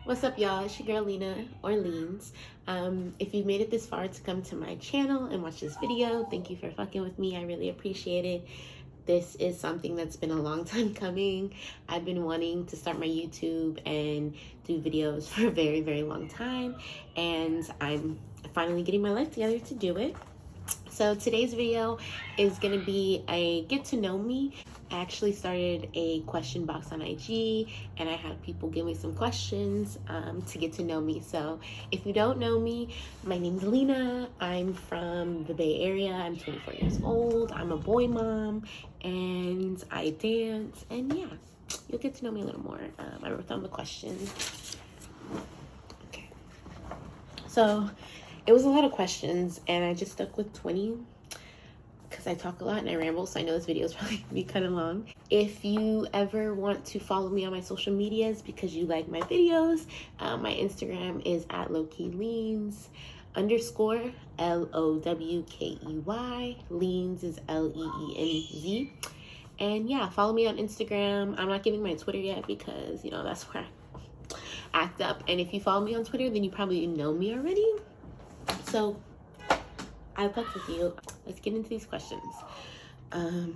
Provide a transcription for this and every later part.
What's up, y'all? It's your girl Lena or Leans. If you made it this far to come to my channel and watch this video, thank you for fucking with me. I really appreciate it. This is something that's been a long time coming. I've been wanting to start my YouTube and do videos for a very, very long time, and I'm finally getting my life together to do it. So today's video is going to be a get to know me. I actually started a question box on IG and I had people give me some questions to get to know me. So if you don't know me, my name's Lena. I'm from the Bay Area. I'm 24 years old. I'm a boy mom and I dance, and yeah, you'll get to know me a little more. I wrote down the questions. Okay. So it was a lot of questions and I just stuck with 20 because I talk a lot and I ramble, so I know this video is probably gonna be kind of long. If you ever want to follow me on my social medias because you like my videos, my Instagram is at lowkeyleans _ LOWKEY. Leans is LEENZ. And yeah, follow me on Instagram. I'm not giving my Twitter yet because, you know, that's where I act up. And if you follow me on Twitter, then you probably know me already. So I'll talk with you. Let's get into these questions. I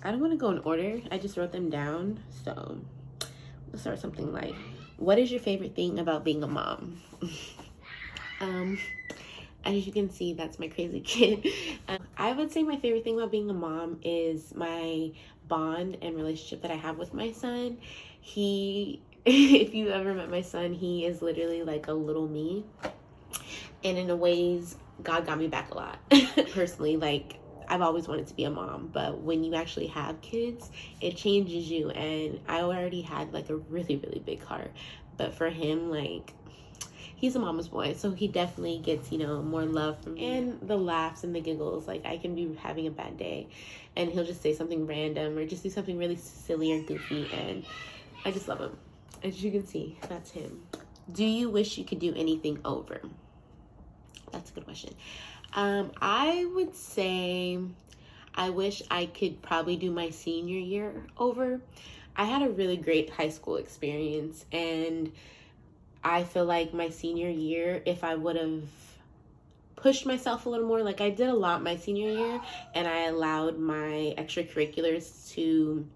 don't want to go in order. I just wrote them down. So let's start something like, what is your favorite thing about being a mom? As you can see, that's my crazy kid. I would say my favorite thing about being a mom is my bond and relationship that I have with my son. If you ever met my son, he is literally like a little me. And in a ways, God got me back a lot. Personally, like, I've always wanted to be a mom, but when you actually have kids, it changes you. And I already had like a really, really big heart. But for him, like, he's a mama's boy, so he definitely gets, you know, more love from me. And the laughs and the giggles, like, I can be having a bad day and he'll just say something random or just do something really silly or goofy, and I just love him. As you can see, that's him. Do you wish you could do anything over? That's a good question. I would say I wish I could probably do my senior year over. I had a really great high school experience, and I feel like my senior year, if I would have pushed myself a little more, like I did a lot my senior year, and I allowed my extracurriculars to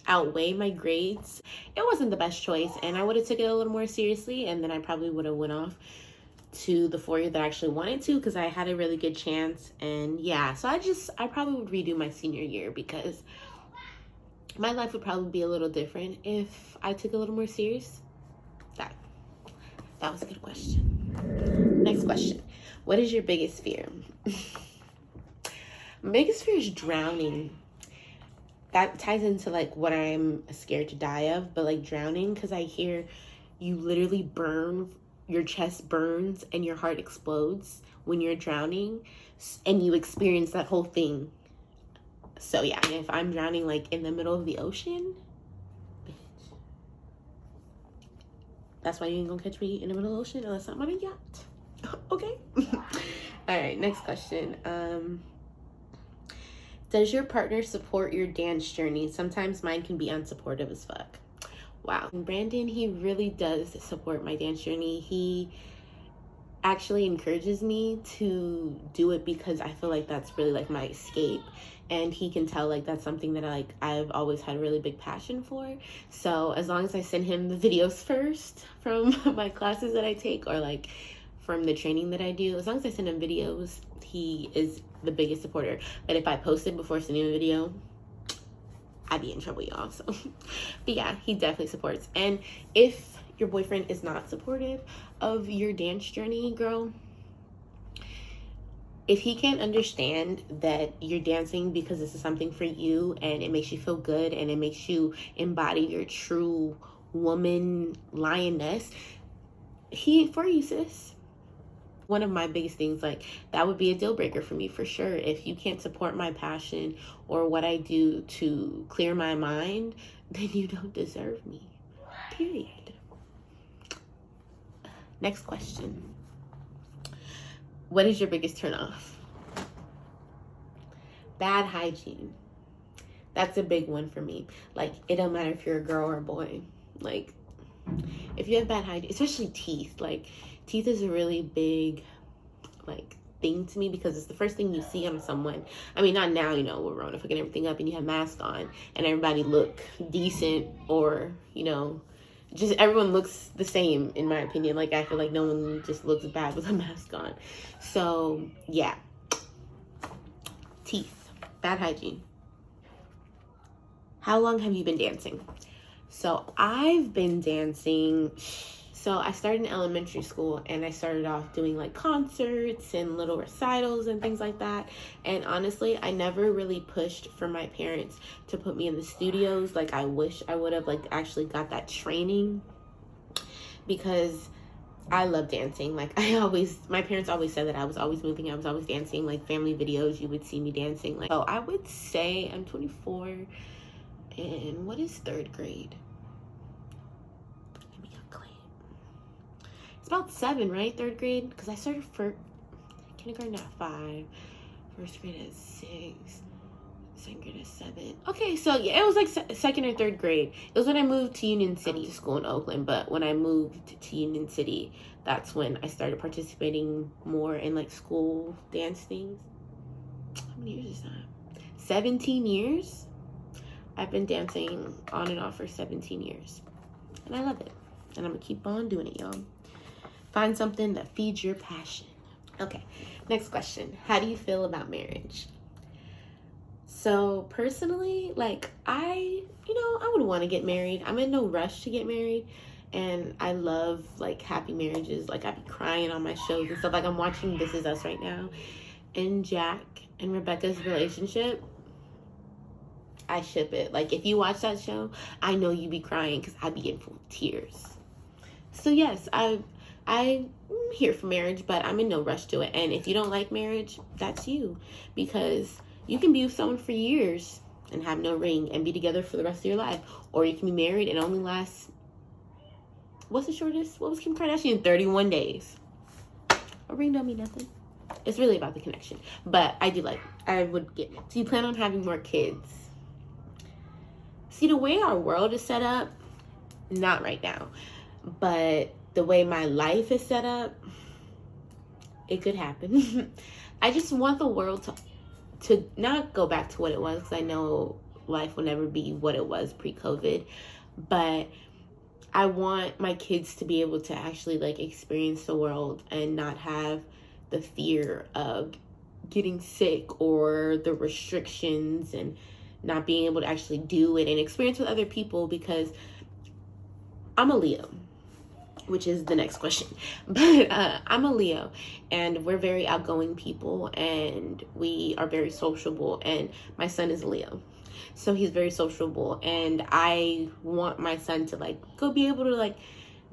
outweigh my grades, it wasn't the best choice, and I would have took it a little more seriously, and then I probably would have went off to the 4 year that I actually wanted to, because I had a really good chance. And yeah, so I probably would redo my senior year because my life would probably be a little different if I took it a little more serious. That was a good question. Next question. What is your biggest fear? My biggest fear is drowning. That ties into like what I'm scared to die of, but like drowning, because I hear you literally burn, your chest burns and your heart explodes when you're drowning, and you experience that whole thing. So yeah, if I'm drowning like in the middle of the ocean, bitch, that's why you ain't gonna catch me in the middle of the ocean unless I'm on a yacht. Okay. All right, next question. Does your partner support your dance journey? Sometimes mine can be unsupportive as fuck. Wow. Brandon, he really does support my dance journey. He actually encourages me to do it because I feel like that's really like my escape, and he can tell like that's something that I've always had a really big passion for. So as long as I send him the videos first from my classes that I take, or like from the training that I do, as long as I send him videos, he is the biggest supporter. But if I post it before sending a video, I'd be in trouble, y'all. So but yeah, he definitely supports. And if your boyfriend is not supportive of your dance journey, girl, if he can't understand that you're dancing because this is something for you and it makes you feel good and it makes you embody your true woman lioness, he for you, sis. One of my biggest things, like, that would be a deal breaker for me for sure. If you can't support my passion or what I do to clear my mind, then you don't deserve me, period. Next question. What is your biggest turnoff? Bad hygiene. That's a big one for me. Like, it don't matter if you're a girl or a boy. Like, if you have bad hygiene, especially teeth, like teeth is a really big like thing to me because it's the first thing you see on someone. I mean, not now, you know, we're Rona fucking everything up and you have masks on and everybody look decent, or, you know, just everyone looks the same in my opinion. Like I feel like no one just looks bad with a mask on. So yeah, teeth, bad hygiene. How long have you been dancing? So I've been dancing. So I started in elementary school and I started off doing like concerts and little recitals and things like that. And honestly, I never really pushed for my parents to put me in the studios. Like I wish I would have like actually got that training, because I love dancing. Like my parents always said that I was always moving, I was always dancing. Like family videos, you would see me dancing. Like, so I would say I'm 24, and what is third grade? It's about 7, right? Third grade, because I started for kindergarten at 5, first grade at 6, second grade at 7. Okay, so yeah, it was like second or third grade. It was when I moved to Union City, to school in Oakland. But when I moved to Union City, that's when I started participating more in like school dance things. How many years is that? 17 years. I've been dancing on and off for 17 years, and I love it, and I'm gonna keep on doing it, y'all. Find something that feeds your passion. Okay, next question. How do you feel about marriage? So personally, like I would want to get married. I'm in no rush to get married, and I love like happy marriages. Like I be crying on my shows and stuff. Like I'm watching This Is Us right now, and Jack and Rebecca's relationship, I ship it. Like if you watch that show, I know you be crying because I be getting full of tears. So yes, I'm here for marriage, but I'm in no rush to it. And if you don't like marriage, that's you, because you can be with someone for years and have no ring and be together for the rest of your life, or you can be married and only last, what's the shortest? What was Kim Kardashian? 31 days. A ring don't mean nothing. It's really about the connection. But I would get. So you plan on having more kids? See, the way our world is set up, not right now, but the way my life is set up, it could happen. I just want the world to not go back to what it was, because I know life will never be what it was pre-COVID, but I want my kids to be able to actually like experience the world and not have the fear of getting sick or the restrictions and not being able to actually do it and experience with other people, because I'm a Leo, which is the next question. But I'm a Leo, and we're very outgoing people, and we are very sociable, and my son is a Leo. So he's very sociable, and I want my son to like go be able to like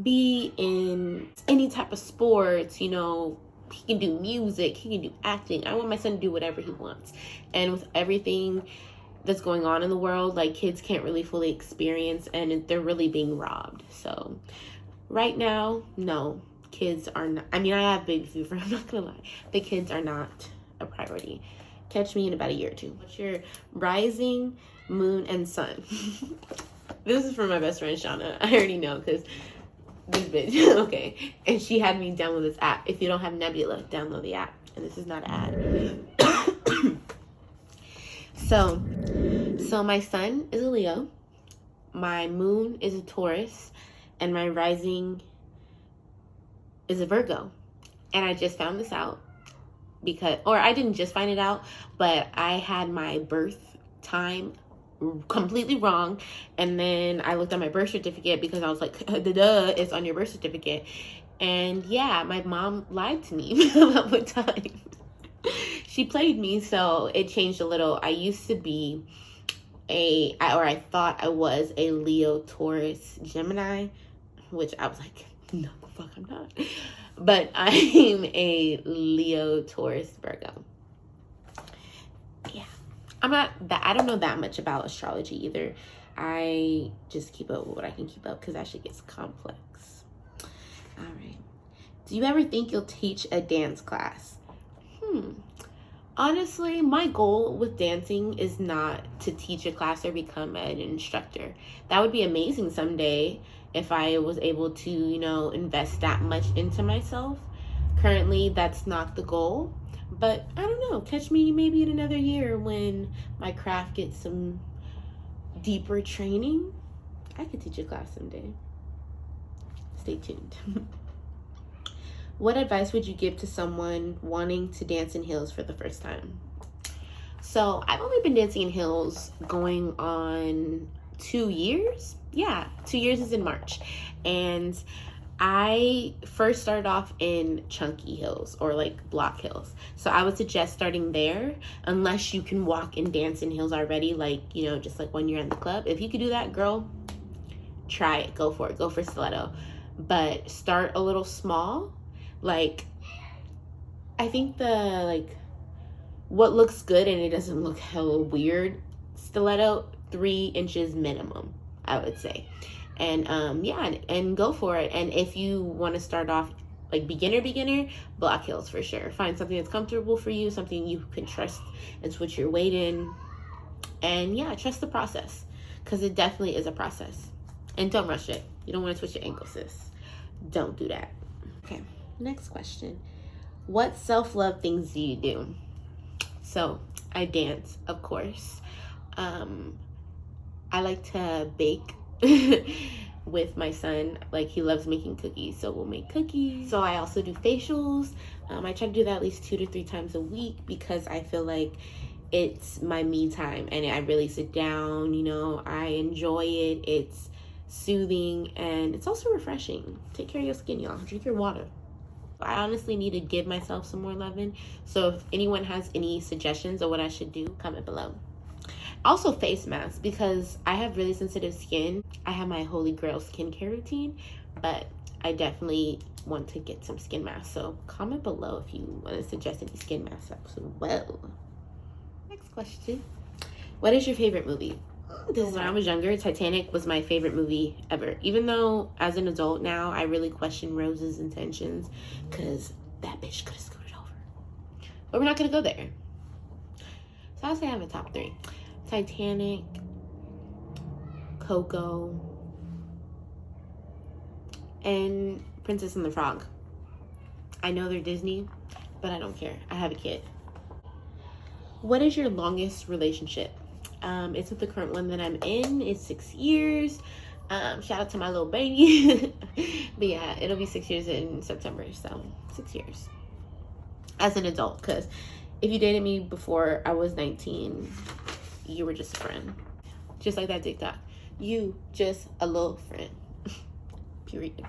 be in any type of sports, you know. He can do music, he can do acting. I want my son to do whatever he wants. And with everything that's going on in the world, like kids can't really fully experience, and they're really being robbed. So right now, no, kids are not. I mean, I have baby fever, I'm not gonna lie. The kids are not a priority. Catch me in about a year or two. What's your rising, moon, and sun? This is for my best friend, Shauna. I already know, because this bitch, okay. And she had me download this app. If you don't have Nebula, download the app. And this is not an ad. So my sun is a Leo. My moon is a Taurus. And my rising is a Virgo. And I just found this out or I didn't just find it out, but I had my birth time completely wrong. And then I looked at my birth certificate, because I was like, duh, it's on your birth certificate. And yeah, my mom lied to me about what time. She played me, so it changed a little. I used to be I thought I was a Leo, Taurus, Gemini, which I was like, no, the fuck I'm not. But I'm a Leo, Taurus, Virgo. Yeah. I don't know that much about astrology either. I just keep up with what I can keep up, because that shit gets complex. All right. Do you ever think you'll teach a dance class? Honestly, my goal with dancing is not to teach a class or become an instructor. That would be amazing someday if I was able to, invest that much into myself. Currently, that's not the goal. But I don't know. Catch me maybe in another year when my craft gets some deeper training. I could teach a class someday. Stay tuned. What advice would you give to someone wanting to dance in heels for the first time? So I've only been dancing in heels going on 2 years. Yeah, 2 years is in March. And I first started off in chunky heels or like block heels. So I would suggest starting there unless you can walk and dance in heels already, like, just like when you're in the club. If you could do that, girl, try it. Go for it. Go for stiletto. But start a little small. Like, I think what looks good and it doesn't look hella weird, stiletto, 3 inches minimum, I would say. And and go for it. And if you want to start off like beginner, block heels for sure. Find something that's comfortable for you, something you can trust and switch your weight in. And yeah, trust the process, because it definitely is a process. And don't rush it. You don't want to twist your ankle, sis. Don't do that. Okay, next question. What self-love things do you do? So I dance, of course. I like to bake with my son. Like, he loves making cookies, so we'll make cookies. So I also do facials. I try to do that at least 2 to 3 times a week because I feel like it's my me time and I really sit down, I enjoy it. It's soothing and it's also refreshing. Take care of your skin, y'all. Drink your water. I honestly need to give myself some more loving. So if anyone has any suggestions of what I should do, comment below. Also face masks, because I have really sensitive skin. I have my holy grail skincare routine, but I definitely want to get some skin masks. So comment below if you want to suggest any skin masks as well. Next question. What is your favorite movie? This is when I was younger. Titanic was my favorite movie ever. Even though as an adult now, I really question Rose's intentions because that bitch could have scooted over. But we're not going to go there. So I'll say I have a top 3. Titanic, Coco, and Princess and the Frog. I know they're Disney, but I don't care. I have a kid. What is your longest relationship? It's with the current one that I'm in. It's 6 years. Shout out to my little baby. But yeah, it'll be 6 years in September. So 6 years as an adult. Because if you dated me before I was 19, you were just a friend. Just like that TikTok. You just a little friend. Period.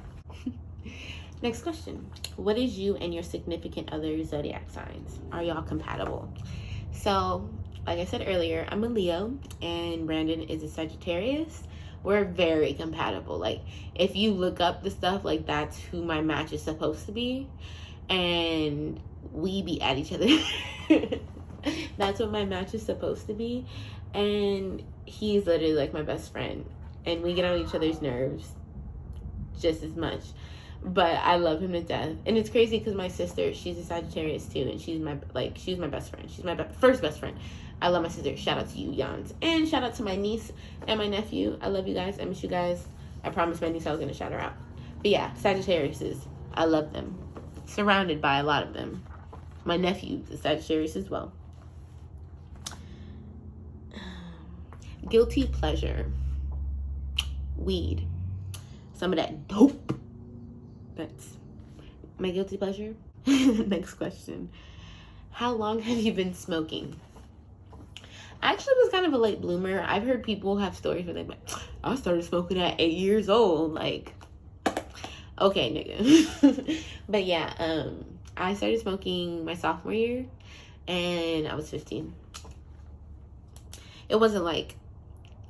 Next question. What is you and your significant other's zodiac signs? Are y'all compatible? So, like I said earlier, I'm a Leo and Brandon is a Sagittarius. We're very compatible. Like, if you look up the stuff, like, that's who my match is supposed to be. And we be at each other. That's what my match is supposed to be. And he's literally like my best friend. And we get on each other's nerves just as much. But I love him to death. And it's crazy because my sister, she's a Sagittarius too. And she's my best friend. She's my first best friend. I love my sister. Shout out to you, Jans. And shout out to my niece and my nephew. I love you guys. I miss you guys. I promised my niece I was going to shout her out. But yeah, Sagittariuses. I love them. Surrounded by a lot of them. My nephew is Sagittarius as well. Guilty pleasure. Weed. Some of that dope. That's my guilty pleasure. Next question. How long have you been smoking? I actually was kind of a late bloomer. I've heard people have stories where they're like, I started smoking at 8 years old. Like, okay, nigga. But yeah, I started smoking my sophomore year and I was 15. It wasn't like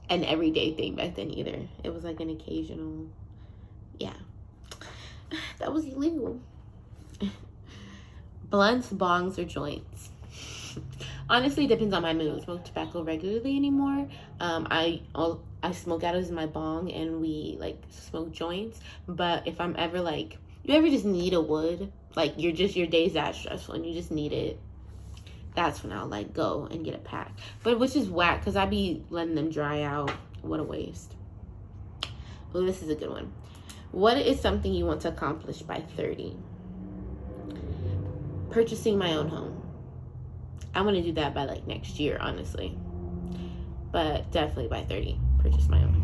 an everyday thing back then either. It was like an occasional, yeah. That was illegal. Blunts, bongs, or joints? Honestly, it depends on my mood. I don't smoke tobacco regularly anymore. I smoke out as my bong and we like smoke joints. But if I'm ever like, you ever just need a wood? Like your day's that stressful and you just need it. that's when I'll like go and get a pack. But which is whack because I be letting them dry out. What a waste. Oh, this is a good one. What is something you want to accomplish by 30? Purchasing my own home. I want to do that by like next year, honestly. But definitely by 30, purchase my own.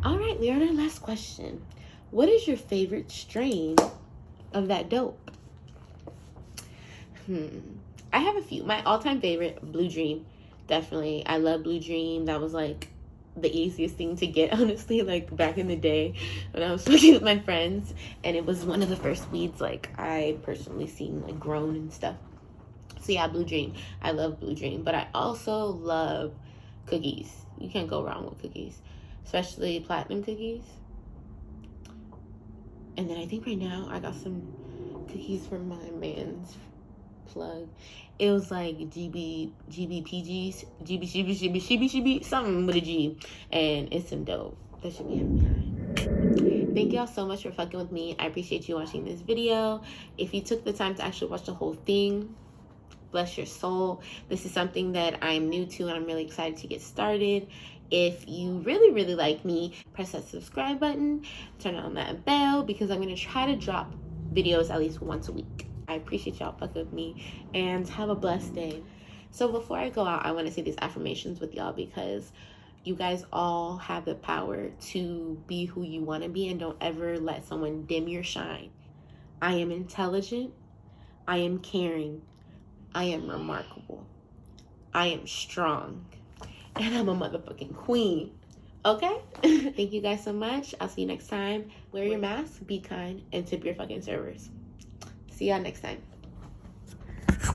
All right, we're on our last question. What is your favorite strain of that dope? I have a few. My all-time favorite, Blue Dream. Definitely. I love Blue Dream. That was like the easiest thing to get, honestly, like back in the day when I was smoking with my friends. And it was one of the first weeds like I personally seen like grown and stuff. So yeah, Blue Dream. I love Blue Dream. But I also love cookies. You can't go wrong with cookies. Especially platinum cookies. And then I think right now I got some cookies from my man's plug. It was like GBPGs, GB, something with a G, and it's some dope. That should be behind. Thank y'all so much for fucking with me. I appreciate you watching this video. If you took the time to actually watch the whole thing, bless your soul. This is something that I'm new to and I'm really excited to get started. If you really, really like me, press that subscribe button, turn on that bell, because I'm going to try to drop videos at least once a week. I appreciate y'all fucking with me, and have a blessed day. So before I go out, I want to say these affirmations with y'all because you guys all have the power to be who you want to be, and don't ever let someone dim your shine. I am intelligent. I am caring. I am remarkable. I am strong. And I'm a motherfucking queen. Okay? Thank you guys so much. I'll see you next time. Wear your mask, be kind, and tip your fucking servers. See y'all next time.